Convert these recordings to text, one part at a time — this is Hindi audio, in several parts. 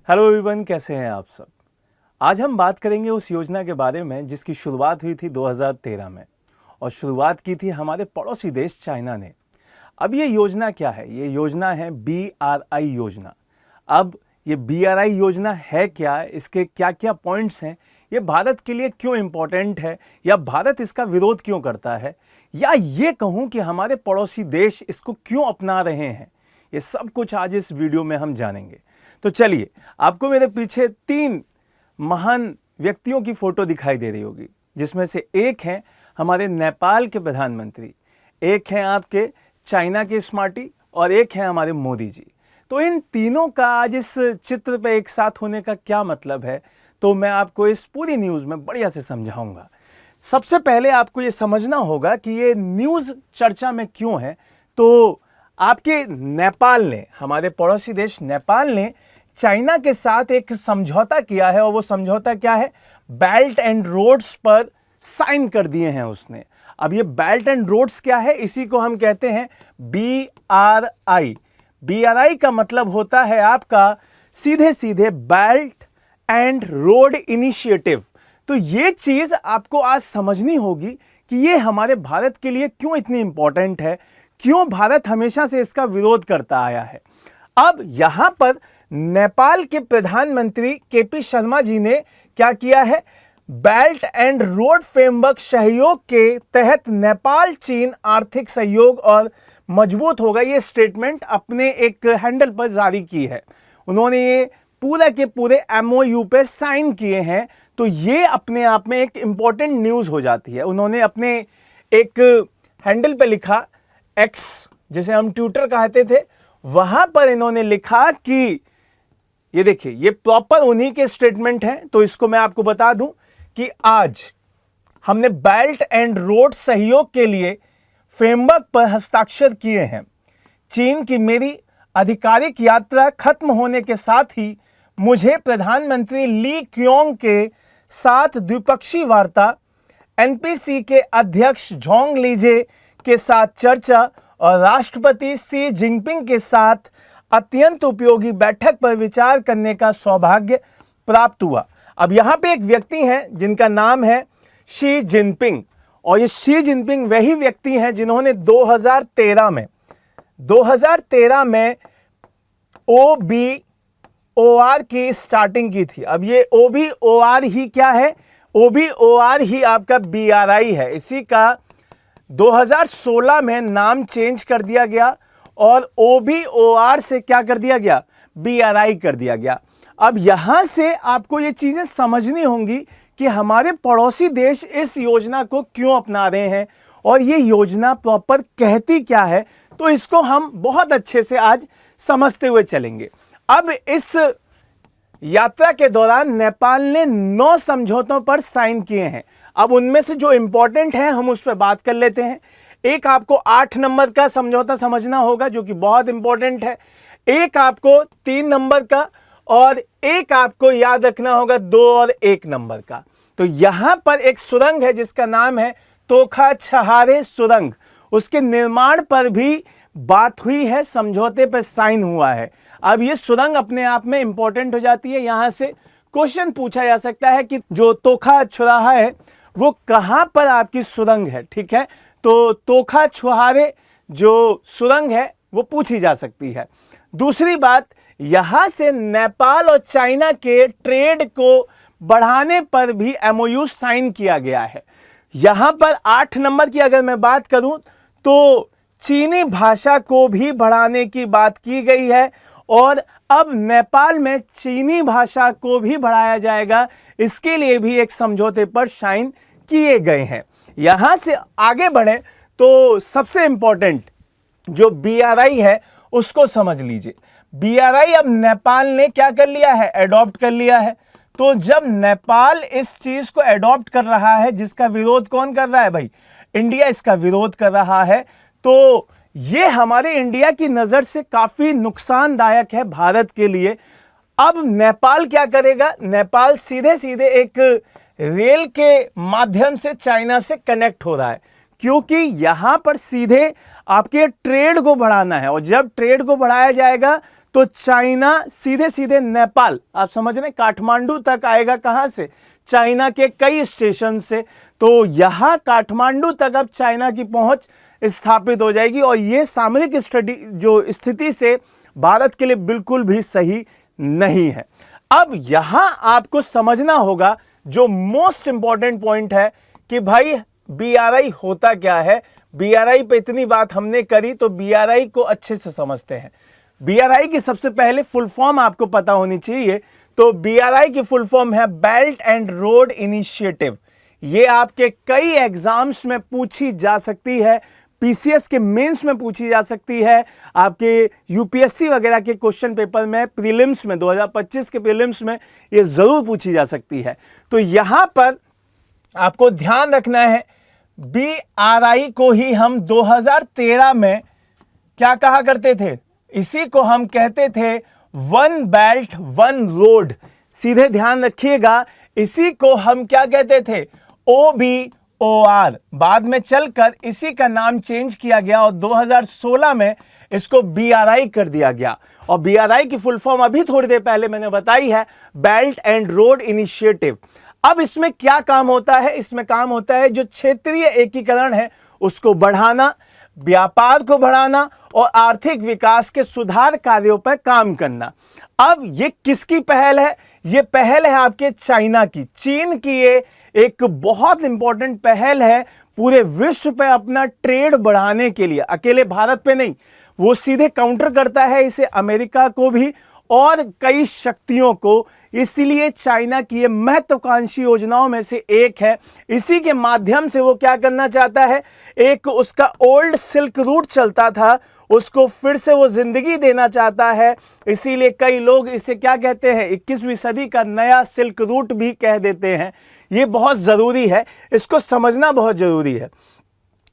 हेलो एवरीवन, कैसे हैं आप सब। आज हम बात करेंगे उस योजना के बारे में जिसकी शुरुआत हुई थी 2013 में और शुरुआत की थी हमारे पड़ोसी देश चाइना ने। अब ये योजना क्या है? ये योजना है BRI योजना। अब ये BRI योजना है क्या, इसके क्या क्या पॉइंट्स हैं, ये भारत के लिए क्यों इम्पोर्टेंट है या भारत इसका विरोध क्यों करता है, या ये कहूँ कि हमारे पड़ोसी देश इसको क्यों अपना रहे हैं, ये सब कुछ आज इस वीडियो में हम जानेंगे। तो चलिए, आपको मेरे पीछे 3 महान व्यक्तियों की फोटो दिखाई दे रही होगी, जिसमें से एक है हमारे नेपाल के प्रधानमंत्री, एक हैं आपके चाइना के स्मार्टी और एक है हमारे मोदी जी। तो इन तीनों का आज इस चित्र पे एक साथ होने का क्या मतलब है, तो मैं आपको इस पूरी न्यूज़ में बढ़िया से समझाऊंगा। सबसे पहले आपको ये समझना होगा कि ये न्यूज़ चर्चा में क्यों है। तो आपके नेपाल ने, हमारे पड़ोसी देश नेपाल ने चाइना के साथ एक समझौता किया है, और वो समझौता क्या है? बेल्ट एंड रोड्स पर साइन कर दिए हैं उसने। अब ये बेल्ट एंड रोड्स क्या है? इसी को हम कहते हैं BRI। BRI का मतलब होता है आपका सीधे सीधे बेल्ट एंड रोड इनिशिएटिव। तो ये चीज आपको आज समझनी होगी कि ये हमारे भारत के लिए क्यों इतनी इंपॉर्टेंट है, क्यों भारत हमेशा से इसका विरोध करता आया है। अब यहां पर नेपाल के प्रधानमंत्री KP शर्मा जी ने क्या किया है? बेल्ट एंड रोड फ्रेमवर्क सहयोग के तहत नेपाल चीन आर्थिक सहयोग और मजबूत होगा, ये स्टेटमेंट अपने एक हैंडल पर जारी की है। उन्होंने ये पूरा के पूरे MOU पे साइन किए हैं। तो ये अपने आप में एक इंपॉर्टेंट न्यूज़ हो जाती है। उन्होंने अपने एक हैंडल पे लिखा, X जिसे हम ट्विटर कहते थे, वहां पर इन्होंने लिखा कि ये देखिए, ये प्रॉपर उन्हीं के स्टेटमेंट हैं। तो इसको मैं आपको बता दूं कि आज हमने बेल्ट एंड रोड सहयोग के लिए फ्रेमवर्क पर हस्ताक्षर किए हैं। चीन की मेरी आधिकारिक यात्रा खत्म होने के साथ ही मुझे प्रधानमंत्री ली क्योंग के साथ द्विपक्षीय वार्ता, NPC के अध्यक्ष झोंग लीजे के साथ चर्चा और राष्ट्रपति शी जिनपिंग के साथ अत्यंत उपयोगी बैठक पर विचार करने का सौभाग्य प्राप्त हुआ। अब यहाँ पे एक व्यक्ति हैं जिनका नाम है शी जिनपिंग, और ये शी जिनपिंग वही व्यक्ति हैं जिन्होंने 2013 में OBOR की स्टार्टिंग की थी। अब ये OBOR ही क्या है? OBOR ही आपका BRI है। इसी का 2016 में नाम चेंज कर दिया गया और OBOR से क्या कर दिया गया? BRI कर दिया गया। अब यहां से आपको ये चीजें समझनी होंगी कि हमारे पड़ोसी देश इस योजना को क्यों अपना रहे हैं और ये योजना प्रॉपर कहती क्या है। तो इसको हम बहुत अच्छे से आज समझते हुए चलेंगे। अब इस यात्रा के दौरान नेपाल ने 9 समझौतों पर साइन किए हैं। अब उनमें से जो इंपॉर्टेंट है हम उस पर बात कर लेते हैं। एक आपको 8 नंबर का समझौता समझना होगा, जो कि बहुत इंपॉर्टेंट है। एक आपको 3 नंबर का, और एक आपको याद रखना होगा 2 और 1 नंबर का। तो यहां पर एक सुरंग है जिसका नाम है तोखा छहारे सुरंग। उसके निर्माण पर भी बात हुई है, समझौते पर साइन हुआ है। अब ये सुरंग अपने आप में इंपॉर्टेंट हो जाती है। यहां से क्वेश्चन पूछा जा सकता है कि जो तोखा छुराहा है वो कहां पर आपकी सुरंग है। ठीक है, तो तोखा छुहारे जो सुरंग है वो पूछी जा सकती है। दूसरी बात, यहां से नेपाल और चाइना के ट्रेड को बढ़ाने पर भी MOU साइन किया गया है। यहां पर 8 नंबर की अगर मैं बात करूं तो चीनी भाषा को भी बढ़ाने की बात की गई है, और अब नेपाल में चीनी भाषा को भी बढ़ाया जाएगा, इसके लिए भी एक समझौते पर साइन किए गए हैं। यहां से आगे बढ़े तो सबसे इंपॉर्टेंट जो BRI है उसको समझ लीजिए। BRI अब नेपाल ने क्या कर लिया है? एडॉप्ट कर लिया है। तो जब नेपाल इस चीज को एडॉप्ट कर रहा है, जिसका विरोध कौन कर रहा है भाई? इंडिया इसका विरोध कर रहा है। तो ये हमारे इंडिया की नजर से काफी नुकसानदायक है भारत के लिए। अब नेपाल क्या करेगा? नेपाल सीधे सीधे एक रेल के माध्यम से चाइना से कनेक्ट हो रहा है, क्योंकि यहां पर सीधे आपके ट्रेड को बढ़ाना है, और जब ट्रेड को बढ़ाया जाएगा तो चाइना सीधे सीधे नेपाल, आप समझ रहे हैं, काठमांडू तक आएगा। कहां से? चाइना के कई स्टेशन से। तो यहां काठमांडू तक अब चाइना की पहुंच स्थापित हो जाएगी और यह सामरिक स्थिति से भारत के लिए बिल्कुल भी सही नहीं है। अब यहां आपको समझना होगा जो मोस्ट इंपॉर्टेंट पॉइंट है कि भाई BRI होता क्या है। BRI पे इतनी बात हमने करी तो BRI को अच्छे से समझते हैं। BRI की सबसे पहले फुल फॉर्म आपको पता होनी चाहिए। तो BRI की फुल फॉर्म है बेल्ट एंड रोड इनिशिएटिव। ये आपके कई एग्जाम्स में पूछी जा सकती है, PCS के मेंस में पूछी जा सकती है, आपके UPSC वगैरह के क्वेश्चन पेपर में, प्रीलिम्स में, 2025 के प्रीलिम्स में ये जरूर पूछी जा सकती है। तो यहां पर आपको ध्यान रखना है, BRI को ही हम 2013 में क्या कहा करते थे? इसी को हम कहते थे वन बेल्ट वन रोड। सीधे ध्यान रखिएगा, इसी को हम क्या कहते थे? OBOR। बाद में चलकर इसी का नाम चेंज किया गया और 2016 में इसको BRI कर दिया गया। और BRI की फुल फॉर्म अभी थोड़ी देर पहले मैंने बताई है, बेल्ट एंड रोड इनिशिएटिव। अब इसमें क्या काम होता है? इसमें काम होता है जो क्षेत्रीय एकीकरण है उसको बढ़ाना, व्यापार को बढ़ाना और आर्थिक विकास के सुधार कार्यों पर काम करना। अब ये किसकी पहल है? ये पहल है आपके चाइना की, चीन की। ये एक बहुत इंपॉर्टेंट पहल है पूरे विश्व पे अपना ट्रेड बढ़ाने के लिए, अकेले भारत पे नहीं। वो सीधे काउंटर करता है इसे अमेरिका को भी और कई शक्तियों को। इसलिए चाइना की ये महत्वाकांक्षी योजनाओं में से एक है। इसी के माध्यम से वो क्या करना चाहता है, एक उसका ओल्ड सिल्क रूट चलता था उसको फिर से वो जिंदगी देना चाहता है। इसीलिए कई लोग इसे क्या कहते हैं, 21वीं सदी का नया सिल्क रूट भी कह देते हैं। ये बहुत जरूरी है, इसको समझना बहुत जरूरी है।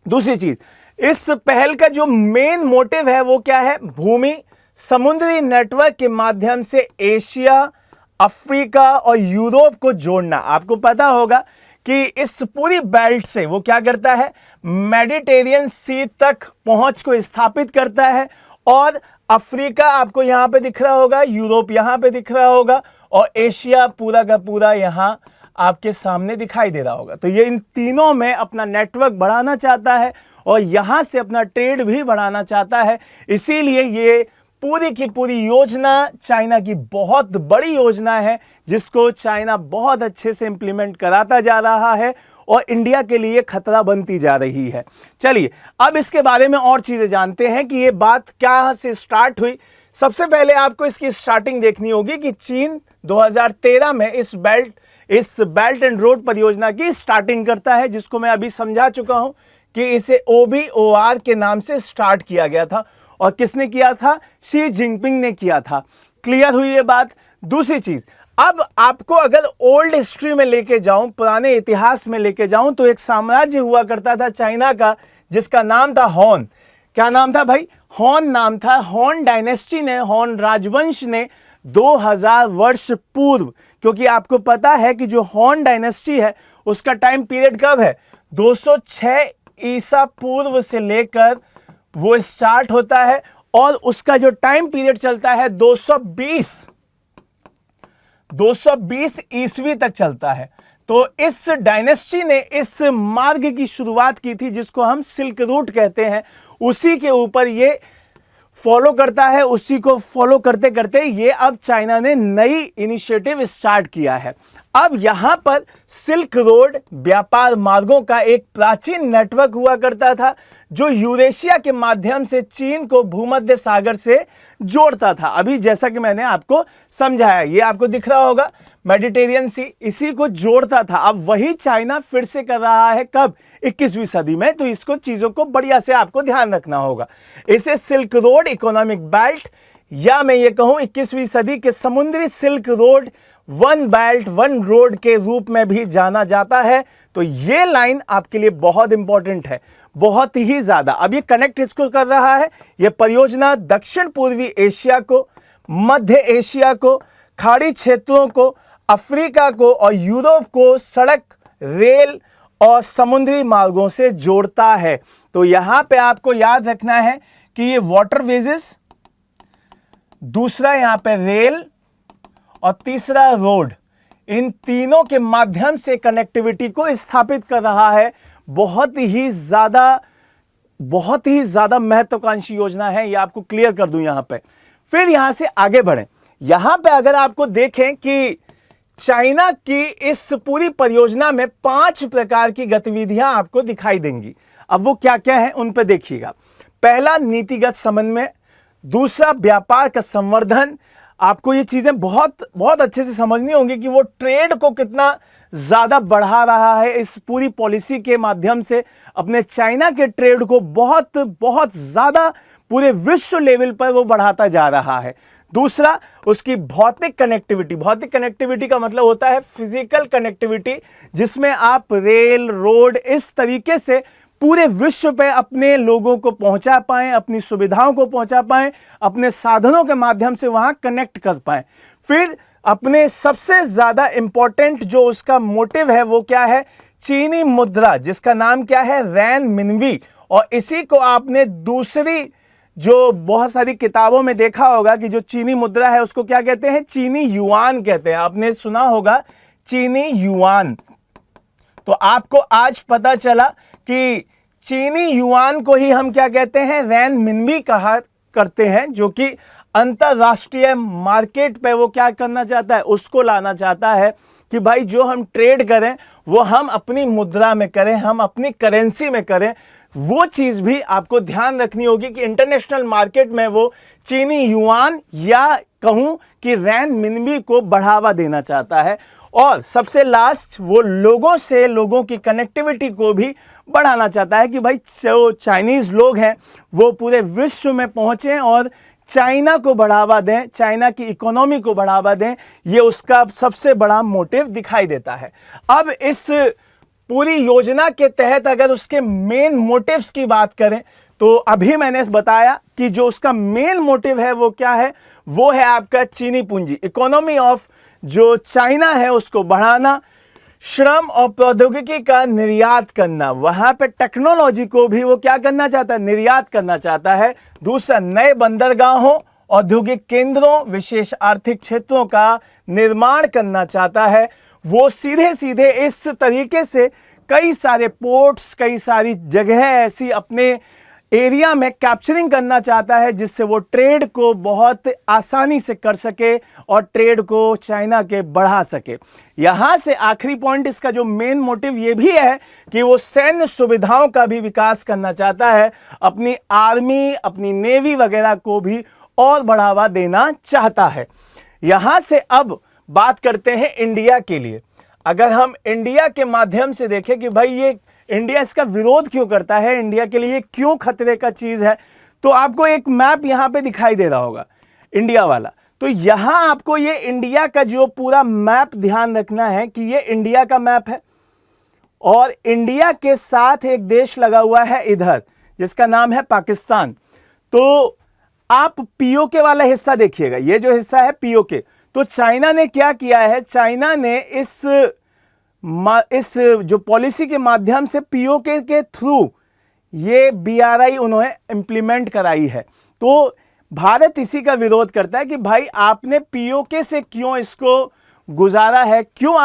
दूसरी चीज, इस पहल का जो मेन मोटिव है वो क्या है? भूमि समुद्री नेटवर्क के माध्यम से एशिया, अफ्रीका और यूरोप को जोड़ना। आपको पता होगा कि इस पूरी बेल्ट से वो क्या करता है, मेडिटेरियन सी तक पहुंच को स्थापित करता है। और अफ्रीका आपको यहां पे दिख रहा होगा, यूरोप यहां पे दिख रहा होगा और एशिया पूरा का पूरा यहां आपके सामने दिखाई दे रहा होगा। तो ये इन तीनों में अपना नेटवर्क बढ़ाना चाहता है और यहां से अपना ट्रेड भी बढ़ाना चाहता है। इसीलिए ये पूरी की पूरी योजना चाइना की बहुत बड़ी योजना है जिसको चाइना बहुत अच्छे से इंप्लीमेंट कराता जा रहा है और इंडिया के लिए खतरा बनती जा रही है। चलिए अब इसके बारे में और चीजें जानते हैं कि ये बात क्या से स्टार्ट हुई। सबसे पहले आपको इसकी स्टार्टिंग देखनी होगी कि चीन 2013 में इस बेल्ट एंड रोड परियोजना की स्टार्टिंग करता है, जिसको मैं अभी समझा चुका हूं कि इसे OBOR के नाम से स्टार्ट किया गया था। और किसने किया था? शी जिनपिंग ने किया था। क्लियर हुई ये बात? दूसरी चीज, अब आपको अगर ओल्ड हिस्ट्री में लेके जाऊं, पुराने इतिहास में लेके जाऊं, तो एक साम्राज्य हुआ करता था चाइना का जिसका नाम था हॉन। क्या नाम था भाई? हॉन नाम था। हॉन डायनेस्टी ने, हॉन राजवंश ने 2000 वर्ष पूर्व, क्योंकि आपको पता है कि जो हॉन डायनेस्टी है उसका टाइम पीरियड कब है? 206 ईसा पूर्व से लेकर वो स्टार्ट होता है और उसका जो टाइम पीरियड चलता है 220 ईस्वी तक चलता है। तो इस डायनेस्टी ने इस मार्ग की शुरुआत की थी जिसको हम सिल्क रूट कहते हैं। उसी के ऊपर ये फॉलो करता है, उसी को फॉलो करते करते ये अब चाइना ने नई इनिशिएटिव स्टार्ट किया है। अब यहां पर सिल्क रोड व्यापार मार्गों का एक प्राचीन नेटवर्क हुआ करता था जो यूरेशिया के माध्यम से चीन को भूमध्य सागर से जोड़ता था। अभी जैसा कि मैंने आपको समझाया, ये आपको दिख रहा होगा मेडिटेरियन सी, इसी को जोड़ता था। अब वही चाइना फिर से कर रहा है, कब? 21वीं सदी में। तो इसको चीजों को बढ़िया से आपको ध्यान रखना होगा। इसे सिल्क रोड इकोनॉमिक बेल्ट, या मैं ये कहूं 21वीं सदी के समुद्री silk road, one belt one road के रूप में भी जाना जाता है। तो ये लाइन आपके लिए बहुत इंपॉर्टेंट है, बहुत ही ज्यादा। अब ये कनेक्ट इसको कर रहा है, ये परियोजना दक्षिण पूर्वी एशिया को, मध्य एशिया को, खाड़ी क्षेत्रों को, अफ्रीका को और यूरोप को सड़क, रेल और समुद्री मार्गों से जोड़ता है। तो यहां पे आपको याद रखना है कि ये वाटरवेजेस, दूसरा यहां पे रेल और तीसरा रोड। इन तीनों के माध्यम से कनेक्टिविटी को स्थापित कर रहा है। बहुत ही ज्यादा महत्वाकांक्षी योजना है, यह आपको क्लियर कर दूं यहां पे। फिर यहां से आगे बढ़ें। यहां पे अगर आपको देखें कि चाइना की इस पूरी परियोजना में 5 प्रकार की गतिविधियां आपको दिखाई देंगी। अब वो क्या क्या है उन पे देखिएगा। पहला, नीतिगत समन्वय। दूसरा, व्यापार का संवर्धन। आपको ये चीजें बहुत अच्छे से समझनी होंगी कि वो ट्रेड को कितना ज्यादा बढ़ा रहा है इस पूरी पॉलिसी के माध्यम से। अपने चाइना के ट्रेड को बहुत ज्यादा पूरे विश्व लेवल पर वो बढ़ाता जा रहा है। दूसरा, उसकी भौतिक कनेक्टिविटी। भौतिक कनेक्टिविटी का मतलब होता है फिजिकल कनेक्टिविटी, जिसमें आप रेल, रोड इस तरीके से पूरे विश्व पे अपने लोगों को पहुंचा पाएं, अपनी सुविधाओं को पहुंचा पाएं, अपने साधनों के माध्यम से वहां कनेक्ट कर पाएं। फिर अपने सबसे ज्यादा इंपॉर्टेंट जो उसका मोटिव है वो क्या है? चीनी मुद्रा, जिसका नाम क्या है? रैन मिनवी। और इसी को आपने दूसरी जो बहुत सारी किताबों में देखा होगा कि जो चीनी मुद्रा है उसको क्या कहते हैं? चीनी युआन कहते हैं। आपने सुना होगा चीनी युआन। तो आपको आज पता चला कि चीनी युआन को ही हम क्या कहते हैं? रैन मिनवी कहा करते हैं, जो कि अंतरराष्ट्रीय मार्केट पे वो क्या करना चाहता है? उसको लाना चाहता है कि भाई जो हम ट्रेड करें वो हम अपनी मुद्रा में करें, हम अपनी करेंसी में करें। वो चीज भी आपको ध्यान रखनी होगी कि इंटरनेशनल मार्केट में वो चीनी युआन या कहूं कि रैन मिनवी को बढ़ावा देना चाहता है। और सबसे लास्ट, वो लोगों की कनेक्टिविटी को भी बढ़ाना चाहता है कि भाई जो चाइनीज लोग हैं वो पूरे विश्व में पहुंचे और चाइना को बढ़ावा दें, चाइना की इकोनॉमी को बढ़ावा दें। ये उसका सबसे बड़ा मोटिव दिखाई देता है। अब इस पूरी योजना के तहत अगर उसके मेन मोटिव्स की बात करें तो अभी मैंने बताया कि जो उसका मेन मोटिव है वो क्या है? वो है आपका चीनी पूंजी, इकोनॉमी ऑफ जो चाइना है उसको बढ़ाना, श्रम और प्रौद्योगिकी का निर्यात करना। वहां पे टेक्नोलॉजी को भी वो क्या करना चाहता है? निर्यात करना चाहता है। दूसरा, नए बंदरगाहों, औद्योगिक केंद्रों, विशेष आर्थिक क्षेत्रों का निर्माण करना चाहता है। वो सीधे सीधे इस तरीके से कई सारे पोर्ट्स, कई सारी जगह ऐसी अपने एरिया में कैप्चरिंग करना चाहता है जिससे वो ट्रेड को बहुत आसानी से कर सके और ट्रेड को चाइना के बढ़ा सके। यहां से आखिरी पॉइंट, इसका जो मेन मोटिव ये भी है कि वो सैन्य सुविधाओं का भी विकास करना चाहता है, अपनी आर्मी, अपनी नेवी वगैरह को भी और बढ़ावा देना चाहता है। यहां से अब बात करते हैं इंडिया के लिए। अगर हम इंडिया के माध्यम से देखें कि भाई ये इंडिया इसका विरोध क्यों करता है, इंडिया के लिए क्यों खतरे का चीज है, तो आपको एक मैप यहां पे दिखाई दे रहा होगा, इंडिया वाला। तो यहां आपको ये इंडिया का जो पूरा मैप ध्यान रखना है कि ये इंडिया का मैप है और इंडिया के साथ एक देश लगा हुआ है इधर, जिसका नाम है पाकिस्तान। तो आप पीओके वाला हिस्सा देखिएगा, ये जो हिस्सा है पीओके। तो चाइना ने क्या किया है? चाइना ने इस जो पॉलिसी के माध्यम से पीओके के थ्रू ये बीआरआई उन्होंने इंप्लीमेंट कराई है। तो भारत इसी का विरोध करता है कि भाई आपने पीओके से क्यों इसको गुजारा है, क्यों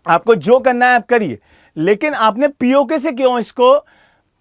आपको जो करना है आप करिए, लेकिन आपने पीओके से क्यों इसको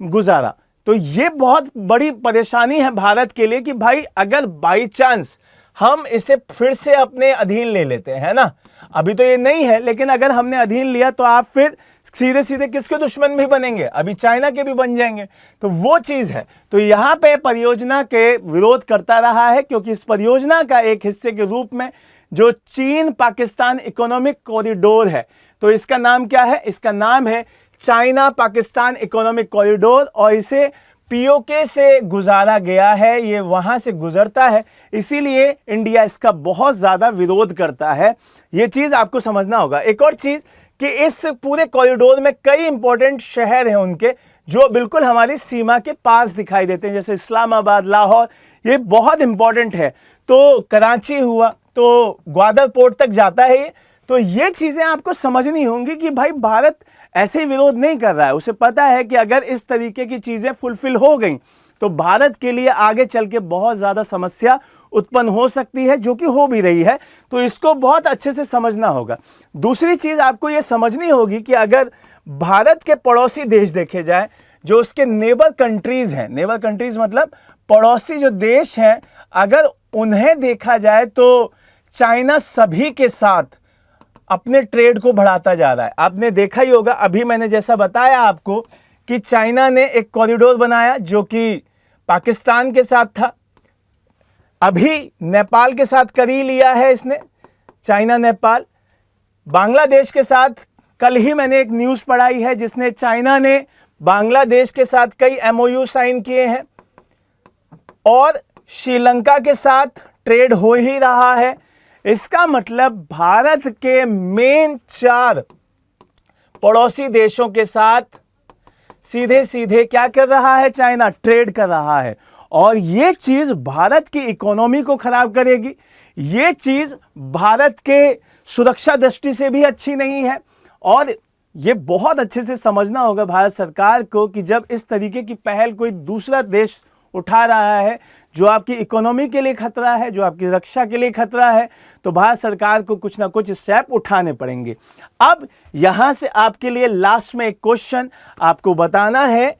गुजारा। तो ये बहुत बड़ी परेशानी है भारत के लिए कि भाई अगर बाई चांस हम इसे फिर से अपने अधीन ले लेते हैं ना, अभी तो ये नहीं है, लेकिन अगर हमने अधीन लिया तो आप फिर सीधे सीधे किसके दुश्मन भी बनेंगे? अभी चाइना के भी बन जाएंगे। तो वो चीज है। तो यहां पे परियोजना के विरोध करता रहा है क्योंकि इस परियोजना का एक हिस्से के रूप में जो चीन पाकिस्तान इकोनॉमिक कॉरिडोर है, तो इसका नाम क्या है? इसका नाम है चाइना पाकिस्तान इकोनॉमिक कॉरिडोर और इसे पीओके से गुजारा गया है, ये वहां से गुजरता है, इसीलिए इंडिया इसका बहुत ज्यादा विरोध करता है। ये चीज आपको समझना होगा। एक और चीज कि इस पूरे कॉरिडोर में कई इंपॉर्टेंट शहर हैं उनके जो बिल्कुल हमारी सीमा के पास दिखाई देते हैं, जैसे इस्लामाबाद, लाहौर, ये बहुत इंपॉर्टेंट है। तो कराची हुआ, तो ग्वादर पोर्ट तक जाता है ये। तो ये चीजें आपको समझनी होंगी कि भाई भारत ऐसे ही विरोध नहीं कर रहा है, उसे पता है कि अगर इस तरीके की चीजें फुलफिल हो गई तो भारत के लिए आगे चल के बहुत ज़्यादा समस्या उत्पन्न हो सकती है, जो कि हो भी रही है। तो इसको बहुत अच्छे से समझना होगा। दूसरी चीज़ आपको ये समझनी होगी कि अगर भारत के पड़ोसी देश देखे जाए, जो उसके नेबर कंट्रीज़ हैं, नेबर कंट्रीज़ मतलब पड़ोसी जो देश हैं, अगर उन्हें देखा जाए तो चाइना सभी के साथ अपने ट्रेड को बढ़ाता जा रहा है। आपने देखा ही होगा, अभी मैंने जैसा बताया आपको कि चाइना ने एक कॉरिडोर बनाया जो कि पाकिस्तान के साथ था, अभी नेपाल के साथ कर ही लिया है इसने, चाइना नेपाल। बांग्लादेश के साथ कल ही मैंने एक न्यूज़ पढ़ाई है जिसने चाइना ने बांग्लादेश के साथ कई MOU साइन किए हैं, और श्रीलंका के साथ ट्रेड हो ही रहा है। इसका मतलब भारत के मेन 4 पड़ोसी देशों के साथ सीधे सीधे क्या कर रहा है, चाइना ट्रेड कर रहा है। और ये चीज़ भारत की इकोनॉमी को खराब करेगी, ये चीज़ भारत के सुरक्षा दृष्टि से भी अच्छी नहीं है। और ये बहुत अच्छे से समझना होगा भारत सरकार को कि जब इस तरीके की पहल कोई दूसरा देश उठा रहा है जो आपकी इकोनॉमी के लिए खतरा है, जो आपकी रक्षा के लिए खतरा है, तो भारत सरकार को कुछ ना कुछ स्टेप उठाने पड़ेंगे। अब यहां से आपके लिए लास्ट में एक क्वेश्चन आपको बताना है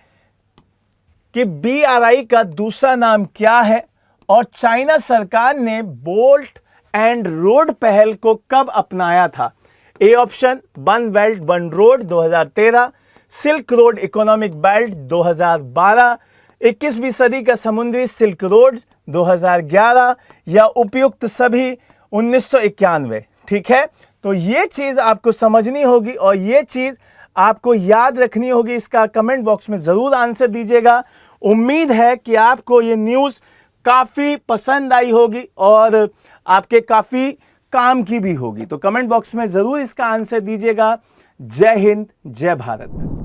कि BRI का दूसरा नाम क्या है, और चाइना सरकार ने बोल्ट एंड रोड पहल को कब अपनाया था। A option one belt one road 2013, silk road economic belt 2012, 21वीं सदी का समुद्री सिल्क रोड 2011, या उपयुक्त सभी 1991। ठीक है, तो ये चीज़ आपको समझनी होगी और ये चीज़ आपको याद रखनी होगी। इसका कमेंट बॉक्स में ज़रूर आंसर दीजिएगा। उम्मीद है कि आपको ये न्यूज़ काफ़ी पसंद आई होगी और आपके काफ़ी काम की भी होगी। तो कमेंट बॉक्स में ज़रूर इसका आंसर दीजिएगा। जय हिंद, जय भारत।